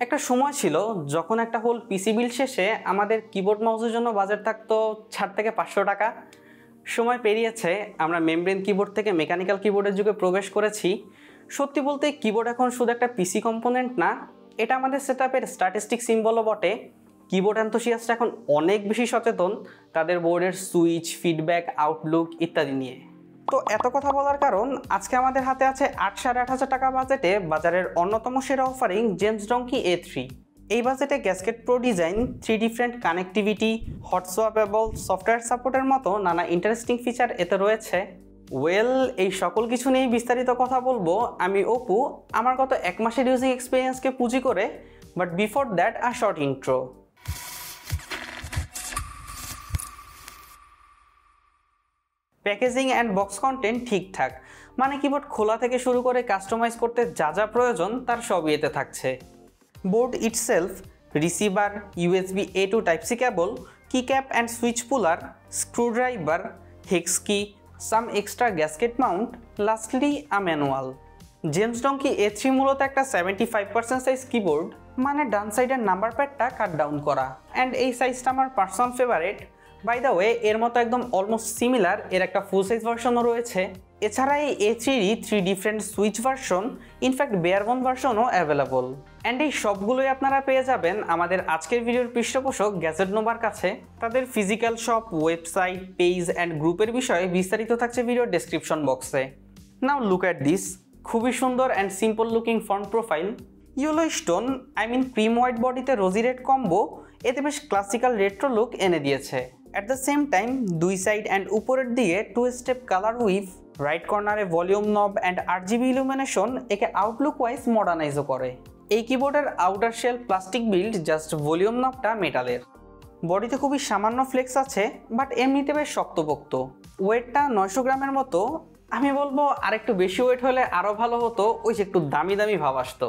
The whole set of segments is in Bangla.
একটা সময় ছিল যখন একটা হোল পিসি বিল শেষে আমাদের কিবোর্ড মাউসের জন্য বাজেট থাকতো 4 থেকে 500 টাকা। সময় পেরিয়েছে, আমরা মেমব্রেন কিবোর্ড থেকে মেকানিক্যাল কিবোর্ডের যুগে প্রবেশ করেছি। সত্যি বলতে কিবোর্ড এখন শুধু একটা পিসি কম্পোনেন্ট না, এটা আমাদের সেটআপের স্ট্যাটিস্টিক সিম্বলও বটে। কিবোর্ড এনথুসিয়াস্টরা এখন অনেক বেশি সচেতন তাদের বোর্ডের সুইচ, ফিডব্যাক, আউটলুক ইত্যাদি নিয়ে। তো এত কথা বলার কারণ, আজকে আমাদের হাতে আছে 8,500 টাকা বাজেটে বাজারের অন্যতম সেরা অফারিং JamesDonkey A3। এই বাজেটে gasket pro design, 3 different connectivity, hot swappable, software সাপোর্টের মতো নানা ইন্টারেস্টিং ফিচার এতে রয়েছে। এই সকল কিছু নিয়ে বিস্তারিত কথা বলবো আমি অপু, আমার গত 1 মাসের ইউজিং এক্সপিরিয়েন্সকে পুঁজি করে। But before that a short intro. Packaging and box content ঠিকঠাক, মানে কিবোর্ড খোলা থেকে শুরু করে কাস্টমাইজ করতে যা যা প্রয়োজন তার সবই এতে থাকছে। Board itself, receiver, USB A to Type-C cable, keycap and switch puller, screwdriver, hex key, some extra gasket mount, lastly a manual. JamesDonkey A3 মূলত একটা 75% সাইজ কিবোর্ড, মানে ডান সাইডের নাম্বার প্যাডটা কাট ডাউন করা। অ্যান্ড এই সাইজটা আমার personal favourite. By the way, এর মতো একদম অলমোস্ট সিমিলার এর একটা ফুল সাইজ ভার্সনও রয়েছে। এছাড়া এই A3-ই 3 different switch version, in fact barebone ভার্সনও অ্যাভেলেবল। অ্যান্ড এই সবগুলোই আপনারা পেয়ে যাবেন আমাদের আজকের ভিডিওর পৃষ্ঠপোষক গ্যাজেট নোভার কাছে। তাদের physical shop, website, page and গ্রুপের বিষয়ে বিস্তারিত থাকছে ভিডিওর ডেসক্রিপশন বক্সে। নাও লুক অ্যাট দিস, খুবই সুন্দর and simple looking front profile. Yellow stone, cream white বডিতে রোজি রেড কম্বো এতে বেশ ক্লাসিক্যাল রেট্রো লুক এনে দিয়েছে। অ্যাট দ্য সেম টাইম দুই সাইড অ্যান্ড উপরের দিকে 2 স্টেপ কালার উইভ, রাইট কর্নারে volume knob and RGB illumination একে আউটলুক ওয়াইজ মডার্নাইজও করে। এই কিবোর্ডের outer shell plastic build, just volume নবটা মেটালের। বডিতে খুবই সামান্য ফ্লেক্স আছে, বাট এমনিতে বেশ শক্তপোক্ত। ওয়েটটা 900 গ্রামের মতো। আমি বলবো আরেকটু বেশি ওয়েট হলে আরও ভালো হতো, ওই যে একটু দামি দামি ভাব আসতো।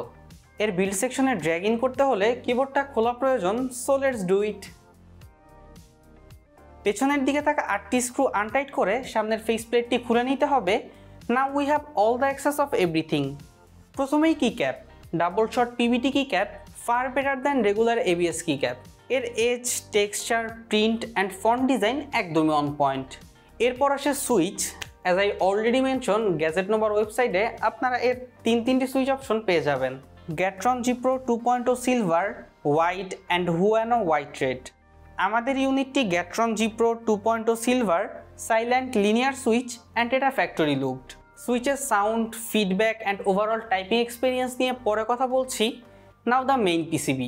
এর বিল্ড সেকশনে ড্র্যাগ ইন করতে হলে কিবোর্ডটা খোলা প্রয়োজন, সো লেটস ডু ইট। পেছনের দিকে থাকা 8টি স্ক্রু আনটাইট করে সামনের ফেস প্লেটটি খুলে নিতে হবে। Now we have all the access of everything. প্রথমেই key cap, double shot PVT key cap, far better than regular ABS key cap. এর edge, texture, print and font design একদমই অন পয়েন্ট। এরপর আসে switch. As I already mention, gadget নোভার ওয়েবসাইটে আপনারা এর 3টি সুইচ অপশন পেয়ে যাবেন। Gateron G Pro 2.0 silver, white and Huano white red. আমাদের ইউনিটটি Gateron G Pro 2.0 silver, silent linear switch and এটা ফ্যাক্টরি লুকড। সুইচের sound, feedback and overall typing experience নিয়ে পরে কথা বলছি। নাও দ্য মেইন PCB।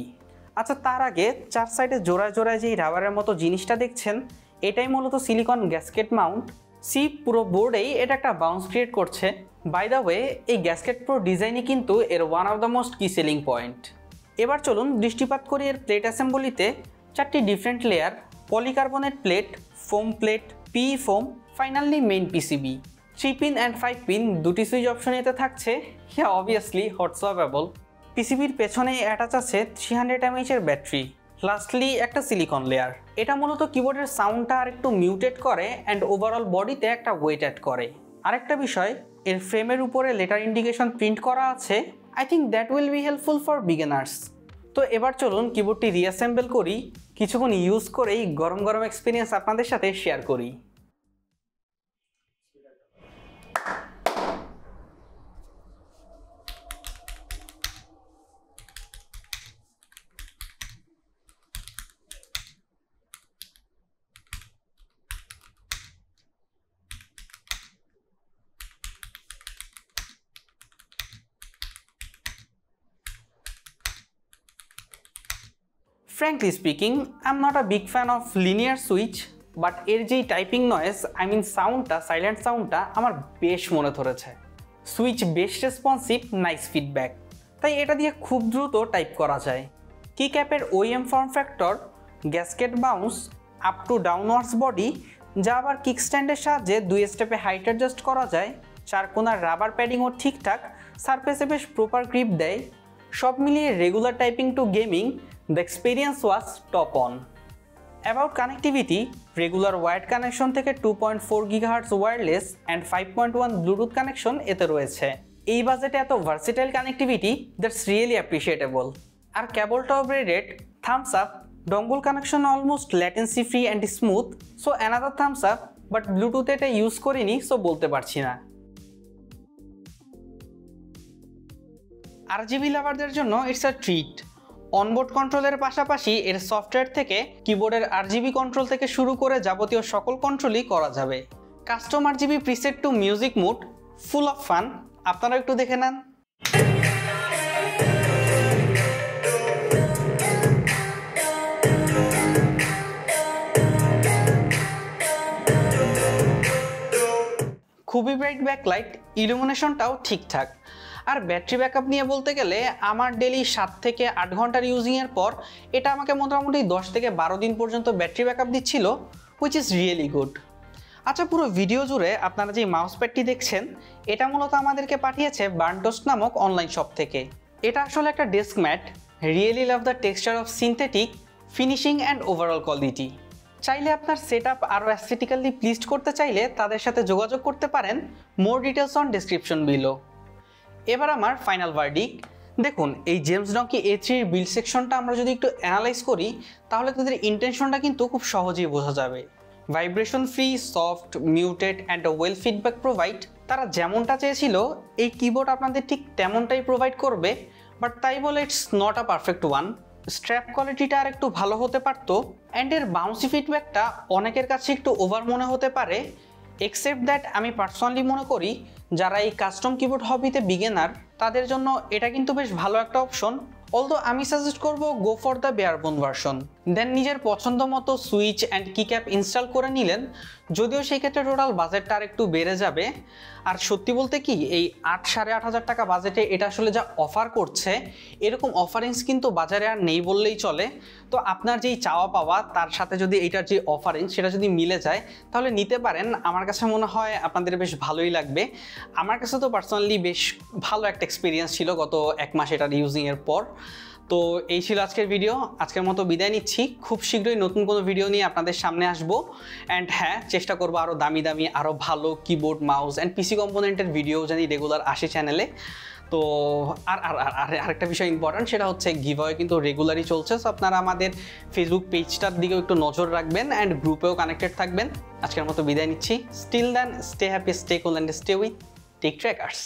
আচ্ছা, তার আগে 4 সাইডে জোড়ায় জোড়ায় যেই রাবারের মতো জিনিসটা দেখছেন, এটাই মূলত সিলিকন গ্যাসকেট মাউন্ট। পুরো বোর্ডেই এটা একটা বাউন্স ক্রিয়েট করছে। বাই দ্য ওয়ে, এই গ্যাসকেট প্রো ডিজাইনই কিন্তু এর ওয়ান অফ দ্য মোস্ট কি সেলিং পয়েন্ট। এবার চলুন দৃষ্টিপাত করি এর প্লেট অ্যাসেম্বলিতে। 4টি different layer, polycarbonate plate, foam plate, PE foam, finally main PCB। 3 pin and 5 pin 2টি সুইচ অপশন এতে থাকছে, অবভিয়াসলি হট সোয়াপেবল। PCBর পেছনে অ্যাটাচ আছে 300 mAh এর ব্যাটারি। লাস্টলি একটা সিলিকন লেয়ার, এটা মূলত কিবোর্ডের সাউন্ডটা আর একটু মিউটেড করে অ্যান্ড ওভারঅল বডিতে একটা ওয়েট অ্যাড করে। আরেকটা বিষয়, এর ফ্রেমের উপরে লেটার ইন্ডিকেশন প্রিন্ট করা আছে। I think that will be helpful for beginners. তো এবার চলুন কিবোর্ডটি রিঅ্যাসেম্বল করি, কিছুক্ষণ ইউজ করেই গরম গরম এক্সপিরিয়েন্স আপনাদের সাথে শেয়ার করি। Frankly speaking, I'm not a big fan of linear switch, but এর যেই টাইপিং নয়েজ, সাউন্ডটা, সাইলেন্ট সাউন্ডটা আমার বেশ মনে ধরেছে। সুইচ বেশ রেসপন্সিভ, নাইস ফিডব্যাক, তাই এটা দিয়ে খুব দ্রুত টাইপ করা যায়। কি ক্যাপের OEM form factor, gasket bounce, up to downwards body, যা আবার কিকস্ট্যান্ডের সাহায্যে 2 স্টেপে হাইট অ্যাডজাস্ট করা যায়। 4 কোণার রাবার প্যাডিংও ঠিকঠাক, সারফেসে বেশ প্রপার গ্রিপ দেয়। সব মিলিয়ে regular typing to gaming, the experience was top on. About connectivity, regular wired connection থেকে 2.4 GHz wireless and 5.1 Bluetooth connection এতে রয়েছে। এই বাজেটে এত versatile connectivity, that's really appreciable. আর কেবলটাও braided, thumbs up, dongle connection almost latency free and smooth, so another thumbs up, but Bluetooth এটা ইউজ করিনি সো বলতে পারছি না। RGB লাভারদের জন্য ইটস আ ট্রিট। অনবোর্ড কন্ট্রোলের পাশাপাশি এর সফটওয়্যার থেকে কিবোর্ডের RGB কন্ট্রোল থেকে শুরু করে যাবতীয় সকল কন্ট্রোলই করা যাবে। Custom RGB preset to music mood, full of fun, আপনারা একটু দেখে নেন। খুবই ব্রাইট ব্যাকলাইট, ইলুমিনেশনটাও ঠিকঠাক। আর ব্যাটারি ব্যাকআপ নিয়ে বলতে গেলে আমার ডেলি 7 থেকে 8 ঘন্টার ইউজিংয়ের পর এটা আমাকে মোটামুটি 10 থেকে 12 দিন পর্যন্ত ব্যাটারি ব্যাকআপ দিচ্ছিল, হুইচ ইজ রিয়েলি গুড। আচ্ছা, পুরো ভিডিও জুড়ে আপনারা যে মাউস প্যাডটি দেখছেন এটা মূলত আমাদেরকে পাঠিয়েছে বার্নটোস্ট নামক অনলাইন শপ থেকে। এটা আসলে একটা desk mat. Really love the texture of synthetic finishing and overall quality. চাইলে আপনার সেট আপ আরও অ্যাস্থেটিক্যালি প্লিজড করতে চাইলে তাদের সাথে যোগাযোগ করতে পারেন। More details on description below. এবার আমার ফাইনাল ভার্ডিক্ট। দেখুন, এই JamesDonkey A3 বিল্ড সেকশনটা আমরা যদি একটু অ্যানালাইজ করি তাহলে তাদের ইন্টেনশনটা কিন্তু খুব সহজেই বোঝা যাবে। Vibration free, soft, muted and well feedback provide. তারা যেমনটা চেয়েছিল এই কিবোর্ড আপনাদের ঠিক তেমনটাই প্রোভাইড করবে, বাট তাই বলে it's not a perfect one. Strap কোয়ালিটিটা আর একটু ভালো হতে পারতো, অ্যান্ড এর বাউন্সি ফিডব্যাকটা অনেকের কাছে একটু ওভার মনে হতে পারে। এক্সেপ্ট দ্যাট আমি পার্সোনালি মনে করি যারা এই কাস্টম কিবোর্ড হবিতে বিগিনার তাদের জন্য এটা কিন্তু বেশ ভালো একটা অপশন। অলদো আমি সাজেস্ট করব গো ফর দ্য বেয়ারবোন ভার্সন। দেন নিজের পছন্দ মতো সুইচ অ্যান্ড কিক্যাপ ইনস্টল করে নিলেন, যদিও সেই ক্ষেত্রে টোটাল বাজেটটা আর একটু বেড়ে যাবে। আর সত্যি বলতে কি, এই 8-8,500 টাকা বাজেটে এটা আসলে যা অফার করছে এরকম অফারিংস কিন্তু বাজারে আর নেই বললেই চলে। তো আপনার যেই চাওয়া পাওয়া তার সাথে যদি এইটার যে অফারিংস সেটা যদি মিলে যায় তাহলে নিতে পারেন। আমার কাছে মনে হয় আপনাদের বেশ ভালোই লাগবে। আমার কাছে তো পার্সোনালি বেশ ভালো একটা এক্সপিরিয়েন্স ছিল গত 1 মাস এটার ইউজিংয়ের পর। তো এই ছিল আজকের ভিডিও। আজকের মতো বিদায় নিচ্ছি। খুব শীঘ্রই নতুন কোনো ভিডিও নিয়ে আপনাদের সামনে আসবো। অ্যান্ড হ্যাঁ, চেষ্টা করবো আরও দামি দামি আরও ভালো কিবোর্ড, মাউস অ্যান্ড পিসি কম্পোনেন্টের ভিডিও জানি রেগুলার আসে চ্যানেলে। তো আরেকটা বিষয় ইম্পর্ট্যান্ট, সেটা হচ্ছে গিভঅ্যাওয়ে কিন্তু রেগুলারই চলছে। সো আপনারা আমাদের ফেসবুক পেজটার দিকেও একটু নজর রাখবেন অ্যান্ড গ্রুপেও কানেক্টেড থাকবেন। আজকের মতো বিদায় নিচ্ছি। Still then, stay happy, stay cool and stay with tech trackers.